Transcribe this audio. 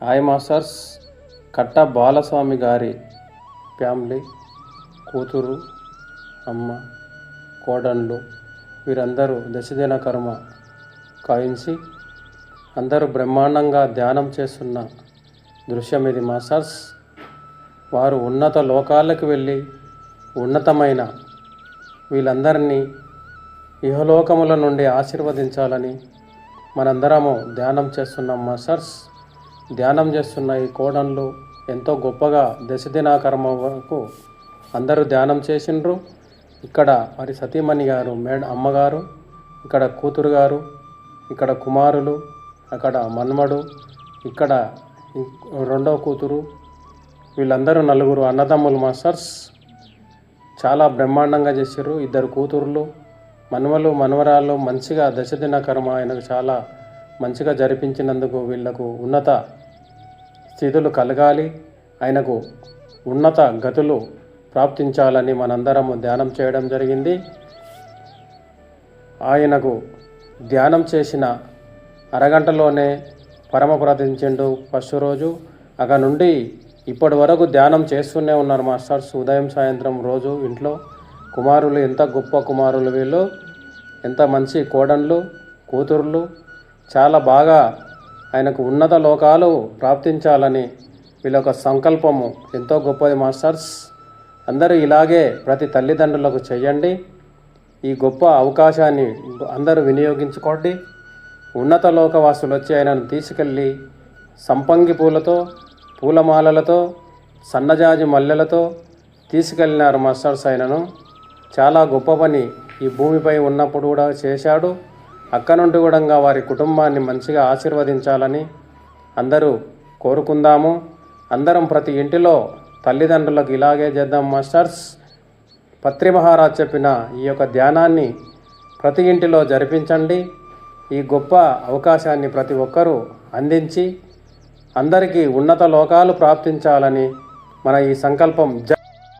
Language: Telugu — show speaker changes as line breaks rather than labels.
Hi masters. కట్ట బాలస్వామి గారి ఫ్యామిలీ, కూతురు, అమ్మ, కోడళ్ళు వీరందరూ దశదిన కర్మ కాయించి అందరూ బ్రహ్మాండంగా ధ్యానం చేస్తున్న దృశ్యం ఇది మాస్టర్స్. వారు ఉన్నత లోకాలకు వెళ్ళి ఉన్నతమైన వీళ్ళందరినీ ఇహలోకముల నుండి ఆశీర్వదించాలని మనందరము ధ్యానం చేస్తున్నాం మాస్టర్స్. ధ్యానం చేస్తున్న ఈ కోడళ్ళు ఎంతో గొప్పగా దశదిన కర్మ వరకు అందరూ ధ్యానం చేసిండ్రు. ఇక్కడ మరి సతీమణి గారు, అమ్మగారు, ఇక్కడ కూతురు గారు, ఇక్కడ కుమారులు, అక్కడ మన్మడు, ఇక్కడ రెండవ కూతురు, వీళ్ళందరూ నలుగురు అన్నదమ్ములు మాస్టర్స్. చాలా బ్రహ్మాండంగా చేసారు. ఇద్దరు కూతుర్లు, మన్మలు, మన్వరాళ్ళు మంచిగా దశదిన కర్మ ఆయనకు చాలా మంచిగా జరిపించినందుకు వీళ్లకు ఉన్నత స్థితులు కలగాలి, ఆయనకు ఉన్నత గతులు ప్రాప్తించాలని మనందరము ధ్యానం చేయడం జరిగింది. ఆయనకు ధ్యానం చేసిన అరగంటలోనే పరమప్రదించిండు ఫస్ట్ రోజు. అక్కడ నుండి ఇప్పటి వరకు ధ్యానం చేస్తూనే ఉన్నారు మాస్టర్స్. ఉదయం సాయంత్రం రోజు ఇంట్లో కుమారులు, ఎంత గొప్ప కుమారులు వీళ్ళు, ఎంత మంచి కోడళ్ళు, కూతుర్లు, చాలా బాగా ఆయనకు ఉన్నత లోకాలు ప్రాప్తించాలని వీళ్ళ యొక్క సంకల్పము ఎంతో గొప్పది మాస్టర్స్. అందరూ ఇలాగే ప్రతి తల్లిదండ్రులకు చెయ్యండి. ఈ గొప్ప అవకాశాన్ని అందరూ వినియోగించుకోండి. ఉన్నత లోకవాసులు వచ్చి ఆయనను తీసుకెళ్ళి సంపంగి పూలతో, పూలమాలలతో, సన్నజాజి మల్లెలతో తీసుకెళ్ళినారు మాస్టర్స్. ఆయనను చాలా గొప్ప పని ఈ భూమిపై ఉన్నప్పుడు కూడా చేశాడు. అక్క నుండి కూడా వారి కుటుంబాన్ని మంచిగా ఆశీర్వదించాలని అందరూ కోరుకుందాము. అందరం ప్రతి ఇంటిలో తల్లిదండ్రులకు ఇలాగే చేద్దాం మాస్టర్స్. పత్రి మహారాజ్ చెప్పిన ఈ యొక్క ధ్యానాన్ని ప్రతి ఇంటిలో జరిపించండి. ఈ గొప్ప అవకాశాన్ని ప్రతి ఒక్కరూ అందించి అందరికీ ఉన్నత లోకాలు ప్రాప్తించాలని మన ఈ సంకల్పం